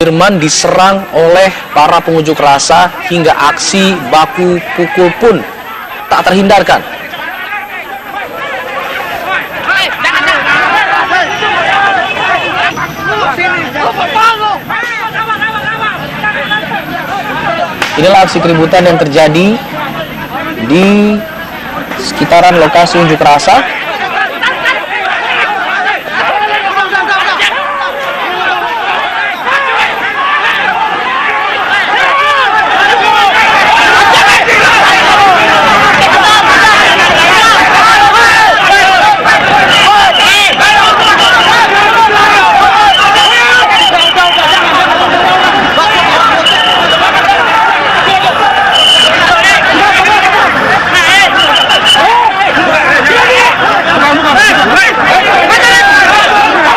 Sudirman diserang oleh para pengunjuk rasa hingga aksi baku pukul pun tak terhindarkan. Inilah aksi keributan yang terjadi di sekitaran lokasi unjuk rasa.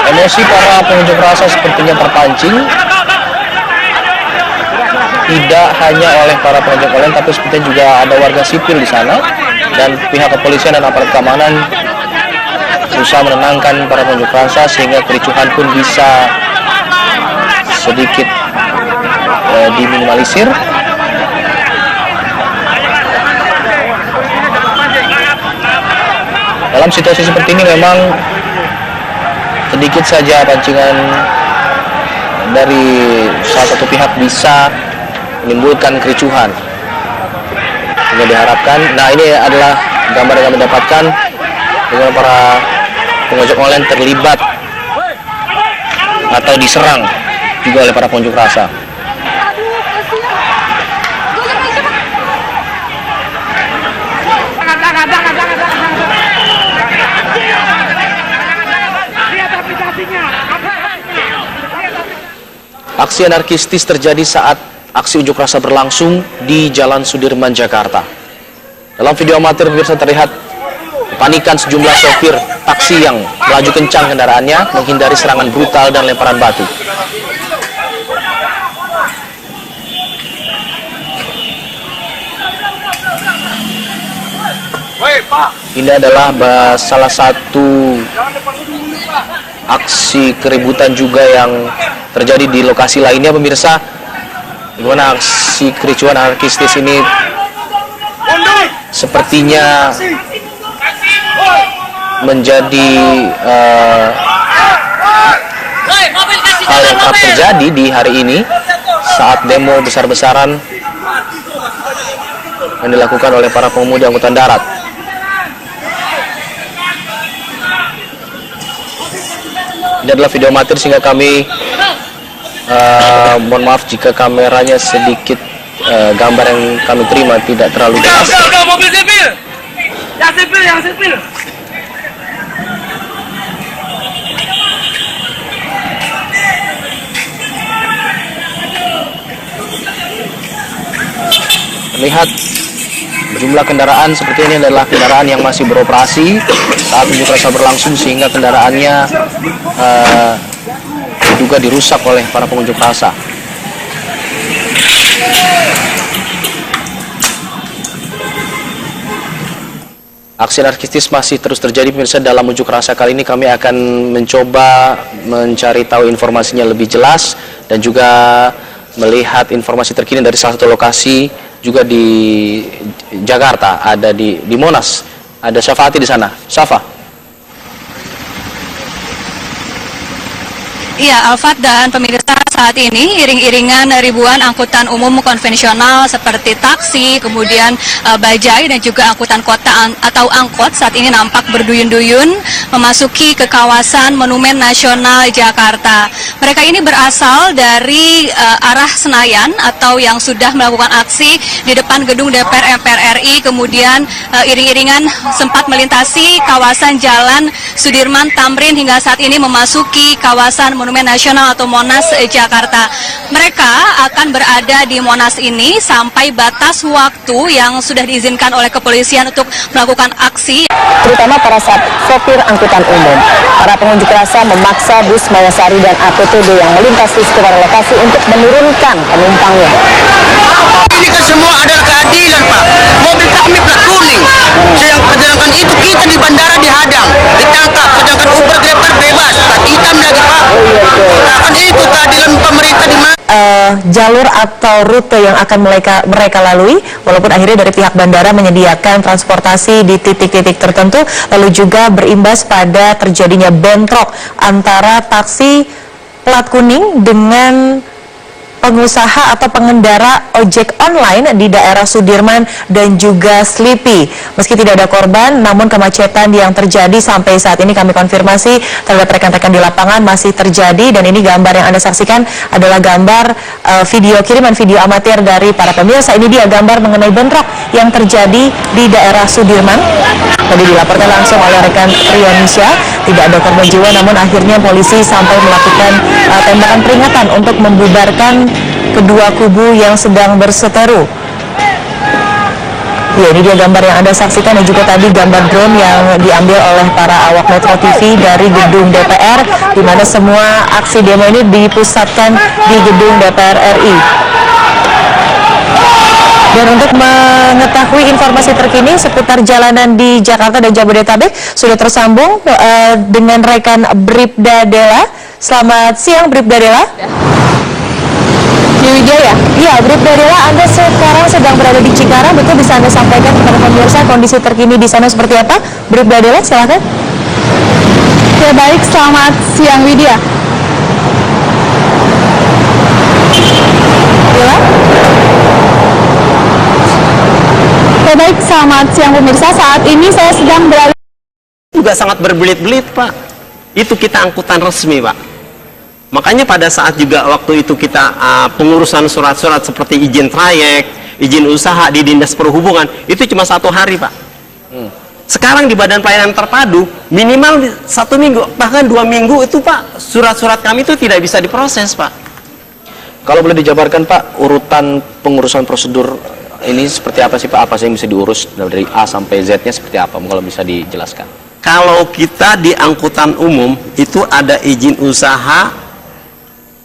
Emosi para pengunjuk rasa sepertinya terpancing, tidak hanya oleh para pengunjuk rasa, tapi sepertinya juga ada warga sipil di sana, dan pihak kepolisian dan aparat keamanan berusaha menenangkan para pengunjuk rasa sehingga kericuhan pun bisa sedikit diminimalisir. Dalam situasi seperti ini memang sedikit saja pancingan dari salah satu pihak bisa menimbulkan kericuhan. Ini diharapkan. Nah, ini adalah gambar yang kami dapatkan dengan para pengojek online terlibat atau diserang juga oleh para pengunjuk rasa. Aksi anarkistis terjadi saat aksi unjuk rasa berlangsung di Jalan Sudirman, Jakarta. Dalam video amatir pemirsa terlihat kepanikan sejumlah sopir taksi yang melaju kencang kendaraannya menghindari serangan brutal dan lemparan batu. Ini adalah salah satu aksi keributan juga yang terjadi di lokasi lainnya pemirsa, di mana aksi kericuhan anarkistis ini sepertinya menjadi hal yang kerap terjadi di hari ini saat demo besar-besaran yang dilakukan oleh para pengemudi angkutan darat. Ini adalah video amatir sehingga kami mohon maaf jika kameranya sedikit gambar yang kami terima tidak terlalu jelas. Mobil sipil! Yang sipil! Lihat jumlah kendaraan seperti ini adalah kendaraan yang masih beroperasi saat unjuk rasa berlangsung sehingga kendaraannya juga dirusak oleh para pengunjuk rasa. Aksi anarkistis masih terus terjadi pemirsa. Dalam unjuk rasa kali ini kami akan mencoba mencari tahu informasinya lebih jelas dan juga melihat informasi terkini dari salah satu lokasi juga di Jakarta, ada di Monas. Ada Syafati di sana. Syafa. Iya, Alfat dan pemirsa, saat ini iring-iringan ribuan angkutan umum konvensional seperti taksi, kemudian bajai dan juga angkutan kota atau angkot saat ini nampak berduyun-duyun memasuki ke kawasan Monumen Nasional Jakarta. Mereka ini berasal dari arah Senayan atau yang sudah melakukan aksi di depan gedung DPR MPR RI, kemudian iring-iringan sempat melintasi kawasan Jalan Sudirman Tamrin hingga saat ini memasuki kawasan Monumen Nasional atau Monas Jakarta. Mereka akan berada di Monas ini sampai batas waktu yang sudah diizinkan oleh kepolisian untuk melakukan aksi. Terutama para sopir angkutan umum. Para pengunjuk rasa memaksa bus Mayasari dan APTD yang melintas di sekitar lokasi untuk menurunkan penumpangnya. Ini kan semua adalah keadilan, Pak. Mobil kami plat kuning. Sedangkan itu kita di bandara dihadang, ditangkap. Sedangkan Uber Grab bebas, plat hitam lagi, Pak. Sedangkan itu keadilan pemerintah di mana? Jalur atau rute yang akan mereka lalui, walaupun akhirnya dari pihak bandara menyediakan transportasi di titik-titik tertentu, lalu juga berimbas pada terjadinya bentrok antara taksi plat kuning dengan pengusaha atau pengendara ojek online di daerah Sudirman dan juga Slipi. Meski tidak ada korban, namun kemacetan yang terjadi sampai saat ini kami konfirmasi terhadap rekan-rekan di lapangan masih terjadi, dan ini gambar yang Anda saksikan adalah gambar kiriman video amatir dari para pemirsa. Ini dia gambar mengenai bentrok yang terjadi di daerah Sudirman. Tadi dilaporkan langsung oleh rekan Trianisha, tidak ada korban jiwa, namun akhirnya polisi sampai melakukan tembakan peringatan untuk membubarkan kedua kubu yang sedang berseteru. Ya, ini dia gambar yang Anda saksikan, dan juga tadi gambar drone yang diambil oleh para awak Metro TV dari gedung DPR, di mana semua aksi demo ini dipusatkan di gedung DPR RI. Dan untuk mengetahui informasi terkini seputar jalanan di Jakarta dan Jabodetabek, sudah tersambung dengan rekan Bribda Dela. Selamat siang, Bribda Dela. Wijaya. Iya, Bribda Dela, Anda sekarang sedang berada di Cikarang, betul? Bisa Anda sampaikan kepada pemirsa kondisi terkini di sana seperti apa? Bribda Dela, silakan. Ya, baik, selamat siang Widya. Dela? Ya, baik, selamat siang pemirsa. Saat ini saya sedang berada Juga sangat berbelit-belit, Pak. Itu kita angkutan resmi, Pak. Makanya pada saat juga waktu itu kita pengurusan surat-surat seperti izin trayek, izin usaha di Dinas Perhubungan, itu cuma 1 hari, Pak. Sekarang di Badan Pelayanan Terpadu, minimal 1 minggu, bahkan 2 minggu itu, Pak, surat-surat kami itu tidak bisa diproses, Pak. Kalau boleh dijabarkan Pak, urutan pengurusan prosedur ini seperti apa sih Pak? Apa sih yang bisa diurus dari A sampai Z-nya seperti apa? Kalau bisa dijelaskan. Kalau kita di angkutan umum itu ada izin usaha.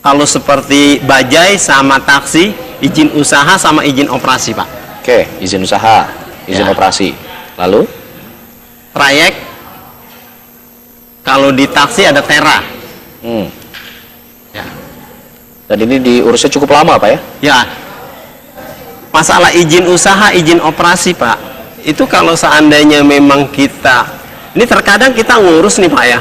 Kalau seperti bajai sama taksi, izin usaha sama izin operasi, Pak. Oke, izin usaha, izin Ya. operasi. Lalu? Trayek, kalau di taksi ada tera. Ya. Dan ini diurusnya cukup lama Pak ya? Ya, masalah izin usaha, izin operasi, Pak, itu kalau seandainya memang kita, ini terkadang kita ngurus nih, Pak, ya,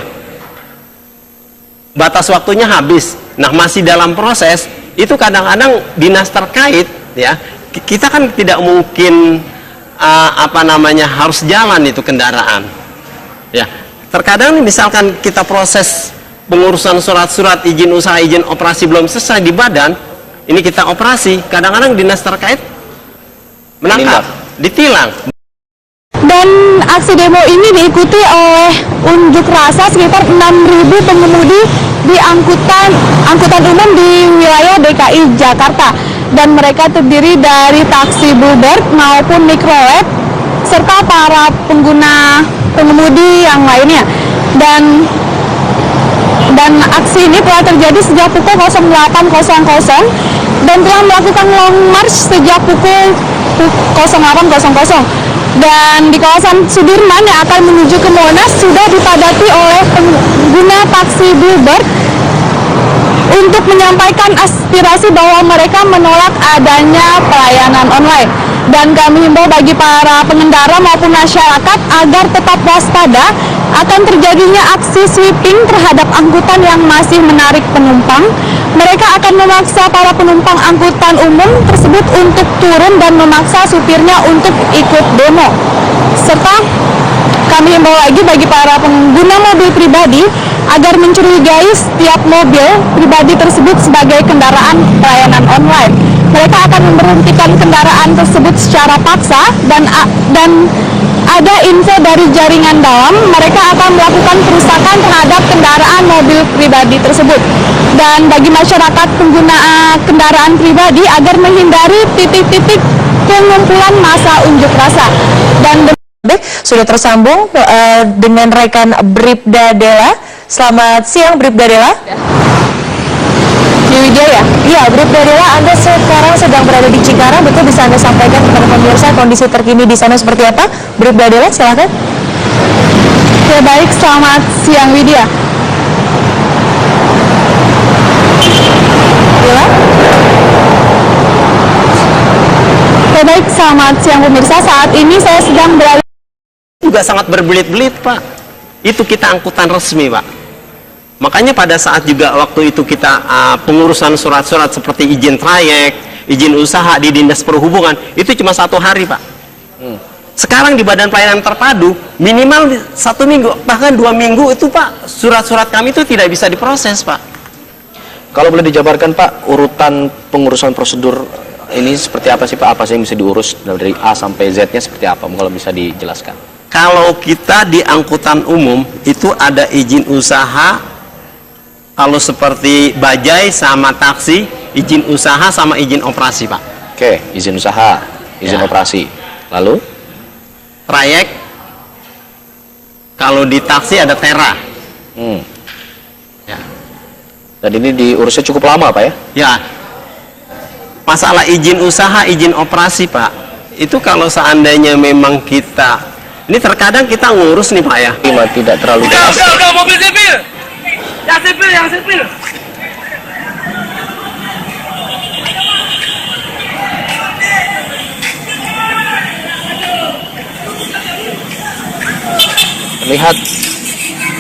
batas waktunya habis, nah masih dalam proses, itu kadang-kadang dinas terkait, ya, kita kan tidak mungkin harus jalan itu kendaraan, ya. Terkadang nih, misalkan kita proses pengurusan surat-surat izin usaha, izin operasi belum selesai di badan, ini kita operasi, kadang-kadang dinas terkait menangkap, ditilang. dan aksi demo ini diikuti oleh unjuk rasa sekitar 6.000 pengemudi di angkutan umum di wilayah DKI Jakarta, dan mereka terdiri dari taksi Bluebird maupun Microlab serta para pengemudi yang lainnya. Dan aksi ini telah terjadi sejak pukul 08.00 dan telah melakukan long march sejak pukul 08.00. Dan di kawasan Sudirman yang akan menuju ke Monas sudah dipadati oleh pengguna taksi Bluebird untuk menyampaikan aspirasi bahwa mereka menolak adanya pelayanan online. Dan kami himbau bagi para pengendara maupun masyarakat agar tetap waspada akan terjadinya aksi sweeping terhadap angkutan yang masih menarik penumpang. Mereka akan memaksa para penumpang angkutan umum tersebut untuk turun dan memaksa supirnya untuk ikut demo. Serta kami himbau lagi bagi para pengguna mobil pribadi agar mencurigai setiap mobil pribadi tersebut sebagai kendaraan pelayanan online. Mereka akan memberhentikan kendaraan tersebut secara paksa, dan ada info dari jaringan dalam, mereka akan melakukan perusakan terhadap kendaraan mobil pribadi tersebut. Dan bagi masyarakat pengguna kendaraan pribadi agar menghindari titik-titik pengumpulan massa unjuk rasa. Dan sudah tersambung dengan rekan Bribda Dela. Selamat siang, Bribda Dela. Wijaya. Iya, Bribda Dela, Anda sekarang sedang berada di Cikarang, betul? Bisa Anda sampaikan kepada pemirsa kondisi terkini di sana seperti apa? Bribda Dela, silakan. Ya, baik, selamat siang Widya. Kabar baik, selamat siang pemirsa. Saat ini saya sedang berada Juga sangat berbelit-belit, Pak. Itu kita angkutan resmi, Pak. Makanya pada saat juga waktu itu kita pengurusan surat-surat seperti izin trayek, izin usaha di Dinas Perhubungan, itu cuma 1 hari, Pak. Sekarang di Badan Pelayanan Terpadu, minimal 1 minggu, bahkan 2 minggu itu, Pak, surat-surat kami itu tidak bisa diproses, Pak. Kalau boleh dijabarkan Pak, urutan pengurusan prosedur ini seperti apa sih Pak? Apa sih yang bisa diurus dari A sampai Z-nya seperti apa? Kalau bisa dijelaskan. Kalau kita di angkutan umum, itu ada izin usaha, kalau seperti bajai sama taksi, izin usaha sama izin operasi, Pak. Oke, izin usaha, izin Ya. operasi. Lalu? Trayek, kalau di taksi ada tera. Ya. Dan ini diurusnya cukup lama Pak ya? Ya, masalah izin usaha, izin operasi, Pak, itu kalau seandainya memang kita, ini terkadang kita ngurus nih, Pak ya. Tidak terlalu jelas. Udah, mobil sipil. Yang sipil. Lihat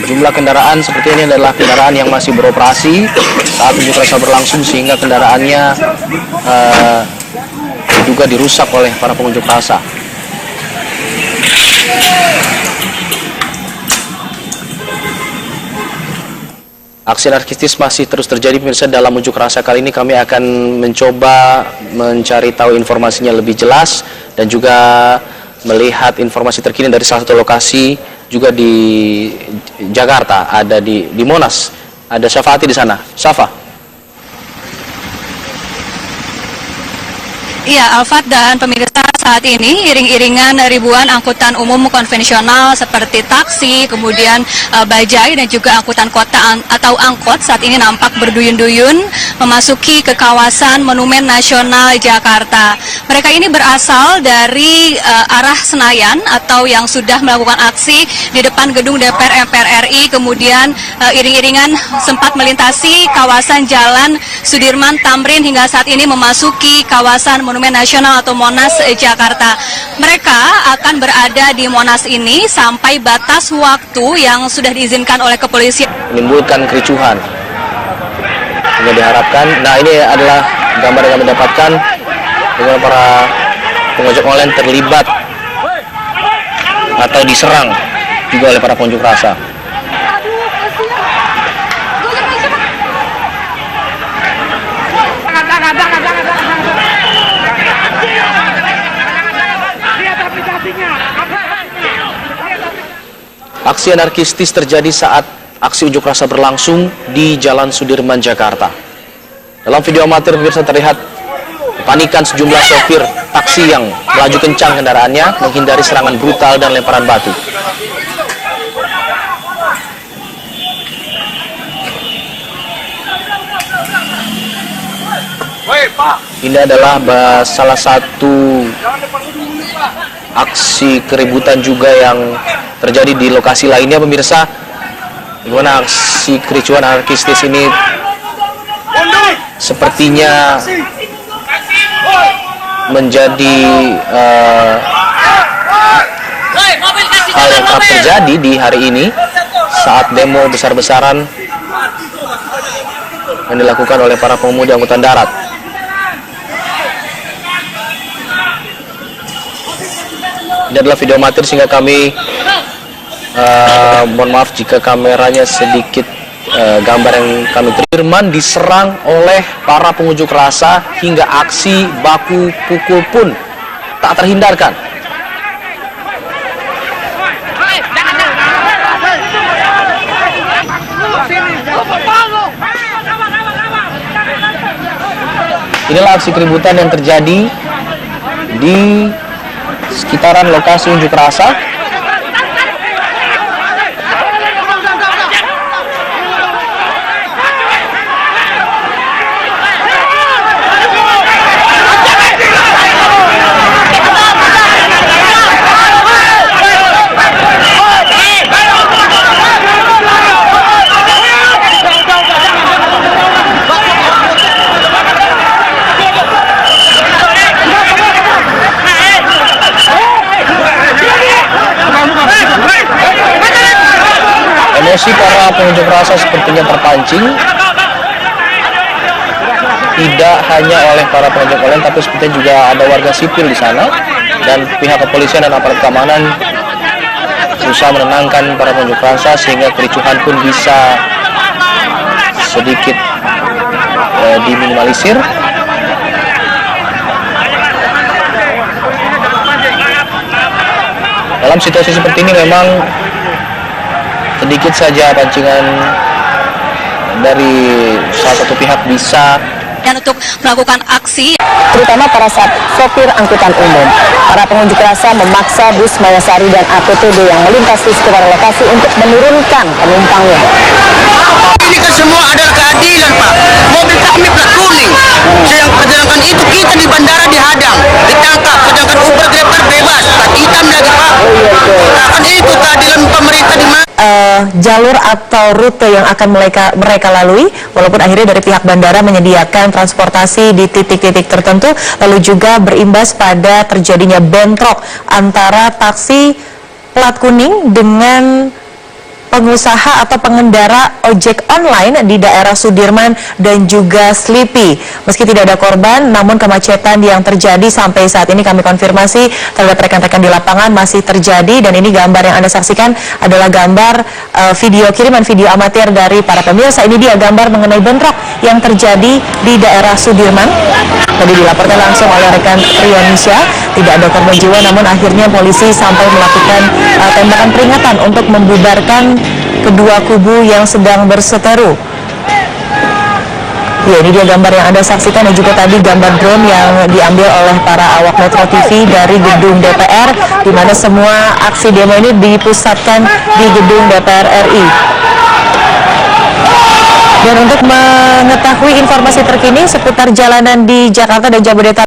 jumlah kendaraan seperti ini adalah kendaraan yang masih beroperasi saat unjuk rasa berlangsung, sehingga kendaraannya juga dirusak oleh para pengunjuk rasa. Aksi anarkistis masih terus terjadi pemirsa. Dalam unjuk rasa kali ini kami akan mencoba mencari tahu informasinya lebih jelas dan juga melihat informasi terkini dari salah satu lokasi juga di Jakarta, ada di Monas. Ada Syafati di sana. Syafa. Iya, Alfat dan pemirsa, saat ini iring-iringan ribuan angkutan umum konvensional seperti taksi, kemudian bajai dan juga angkutan kota atau angkot saat ini nampak berduyun-duyun memasuki ke kawasan Monumen Nasional Jakarta. Mereka ini berasal dari arah Senayan atau yang sudah melakukan aksi di depan gedung DPR MPR RI, kemudian iring-iringan sempat melintasi kawasan Jalan Sudirman Tamrin hingga saat ini memasuki kawasan Monumen Nasional atau Monas Jakarta. Mereka akan berada di Monas ini sampai batas waktu yang sudah diizinkan oleh kepolisian. Menimbulkan kericuhan. Ini diharapkan. Nah, ini adalah gambar yang kami dapatkan bagaimana para pengojek online terlibat atau diserang juga oleh para pengunjuk rasa. Aksi anarkistis terjadi saat aksi unjuk rasa berlangsung di Jalan Sudirman, Jakarta. Dalam video amatir pemirsa terlihat kepanikan sejumlah sopir taksi yang melaju kencang kendaraannya menghindari serangan brutal dan lemparan batu. Ini adalah salah satu aksi keributan juga yang terjadi di lokasi lainnya pemirsa. Bagaimana aksi kericuan anarkistis ini sepertinya menjadi hal yang kerap terjadi di hari ini saat demo besar-besaran yang dilakukan oleh para pemuda angkutan darat. Ini adalah video amatir sehingga kami mohon maaf jika kameranya sedikit gambar yang kami terima. Diserang oleh para pengunjuk rasa hingga aksi baku pukul pun tak terhindarkan. Inilah aksi keributan yang terjadi di sekitaran lokasi unjuk rasa. para pengunjuk rasa sepertinya terpancing, tidak hanya oleh para pengunjuk rasa, tapi sepertinya juga ada warga sipil di sana, dan pihak kepolisian dan aparat keamanan berusaha menenangkan para pengunjuk rasa sehingga kericuhan pun bisa sedikit diminimalisir. Dalam situasi seperti ini memang sedikit saja pancingan dari salah satu pihak bisa dan untuk melakukan aksi, terutama para sopir angkutan umum. Para pengunjuk rasa memaksa bus Mayasari dan APTD yang melintas di sekitar lokasi untuk menurunkan penumpangnya. Ini kan semua adalah keadilan, Pak. Mobil kami plat kuning. Sedangkan itu kita di bandara dihadang, ditangkap. Sedangkan Uber Grab bebas, plat hitam lagi, Pak. Nah, kan itu keadilan pemerintah di mana? Jalur atau rute yang akan mereka lalui, walaupun akhirnya dari pihak bandara menyediakan transportasi di titik-titik tertentu, lalu juga berimbas pada terjadinya bentrok antara taksi plat kuning dengan pengusaha atau pengendara ojek online di daerah Sudirman dan juga Slipi. Meski tidak ada korban, namun kemacetan yang terjadi sampai saat ini kami konfirmasi terhadap rekan-rekan di lapangan masih terjadi, dan ini gambar yang Anda saksikan adalah gambar kiriman video amatir dari para pemirsa. Ini dia gambar mengenai bentrok yang terjadi di daerah Sudirman. Tadi dilaporkan langsung oleh rekan Rianisha, tidak ada korban jiwa, namun akhirnya polisi sampai melakukan tembakan peringatan untuk membubarkan kedua kubu yang sedang berseteru. Ya, ini dia gambar yang Anda saksikan, dan juga tadi gambar drone yang diambil oleh para awak Metro TV dari gedung DPR, di mana semua aksi demo ini dipusatkan di gedung DPR RI. Dan untuk mengetahui informasi terkini seputar jalanan di Jakarta dan Jabodetabek,